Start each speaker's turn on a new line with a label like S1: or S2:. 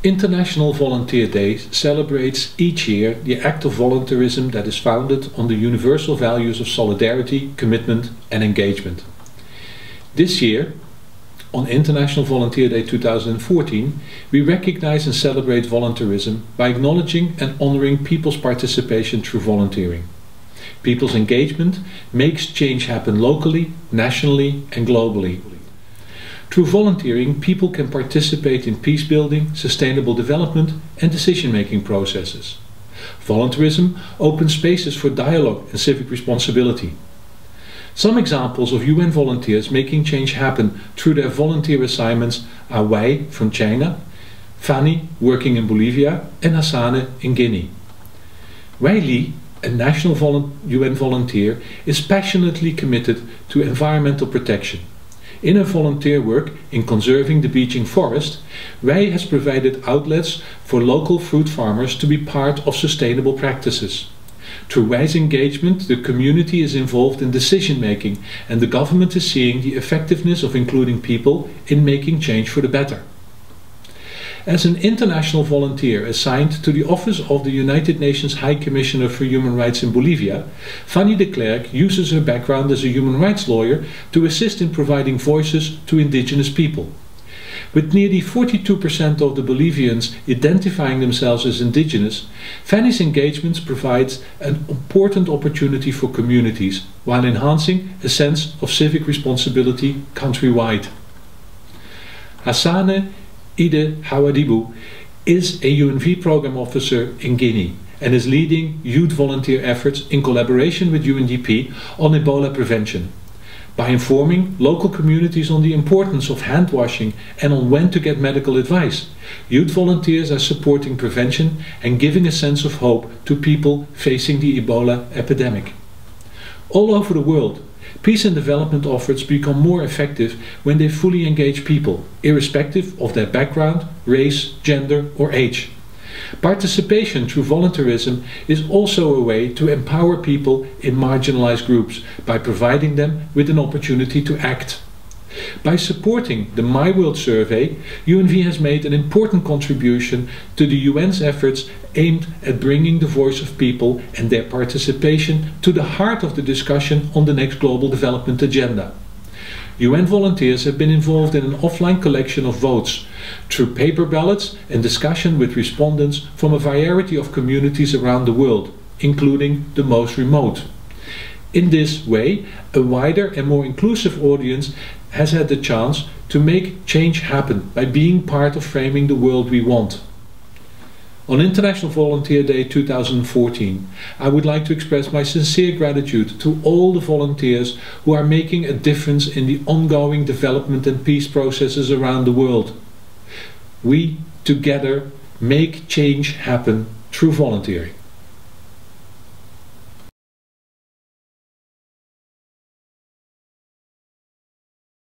S1: International Volunteer Day celebrates each year the act of volunteerism that is founded on the universal values of solidarity, commitment and engagement. This year, on International Volunteer Day 2014, we recognize and celebrate volunteerism by acknowledging and honoring people's participation through volunteering. People's engagement makes change happen locally, nationally and globally. Through volunteering, people can participate in peace building, sustainable development and decision-making processes. Volunteerism opens spaces for dialogue and civic responsibility. Some examples of UN volunteers making change happen through their volunteer assignments are Wei from China, Fanny working in Bolivia and Hassane in Guinea. Wei Li, a national UN volunteer, is passionately committed to environmental protection. In her volunteer work in conserving the beeching forest, Wei has provided outlets for local fruit farmers to be part of sustainable practices. Through Wei's engagement, the community is involved in decision making and the government is seeing the effectiveness of including people in making change for the better. As an international volunteer assigned to the Office of the United Nations High Commissioner for Human Rights in Bolivia, Fanny de Klerk uses her background as a human rights lawyer to assist in providing voices to indigenous people. With nearly 42% of the Bolivians identifying themselves as indigenous, Fanny's engagements provides an important opportunity for communities while enhancing a sense of civic responsibility countrywide. Hassane Ide Hawadibu is a UNV program officer in Guinea and is leading youth volunteer efforts in collaboration with UNDP on Ebola prevention. By informing local communities on the importance of hand washing and on when to get medical advice, youth volunteers are supporting prevention and giving a sense of hope to people facing the Ebola epidemic. All over the world, peace and development efforts become more effective when they fully engage people, irrespective of their background, race, gender or age. Participation through volunteerism is also a way to empower people in marginalized groups by providing them with an opportunity to act. By supporting the My World survey, UNV has made an important contribution to the UN's efforts aimed at bringing the voice of people and their participation to the heart of the discussion on the next global development agenda. UN volunteers have been involved in an offline collection of votes through paper ballots and discussion with respondents from a variety of communities around the world, including the most remote. In this way, a wider and more inclusive audience has had the chance to make change happen by being part of framing the world we want. On International Volunteer Day 2014, I would like to express my sincere gratitude to all the volunteers who are making a difference in the ongoing development and peace processes around the world. We, together, make change happen through volunteering.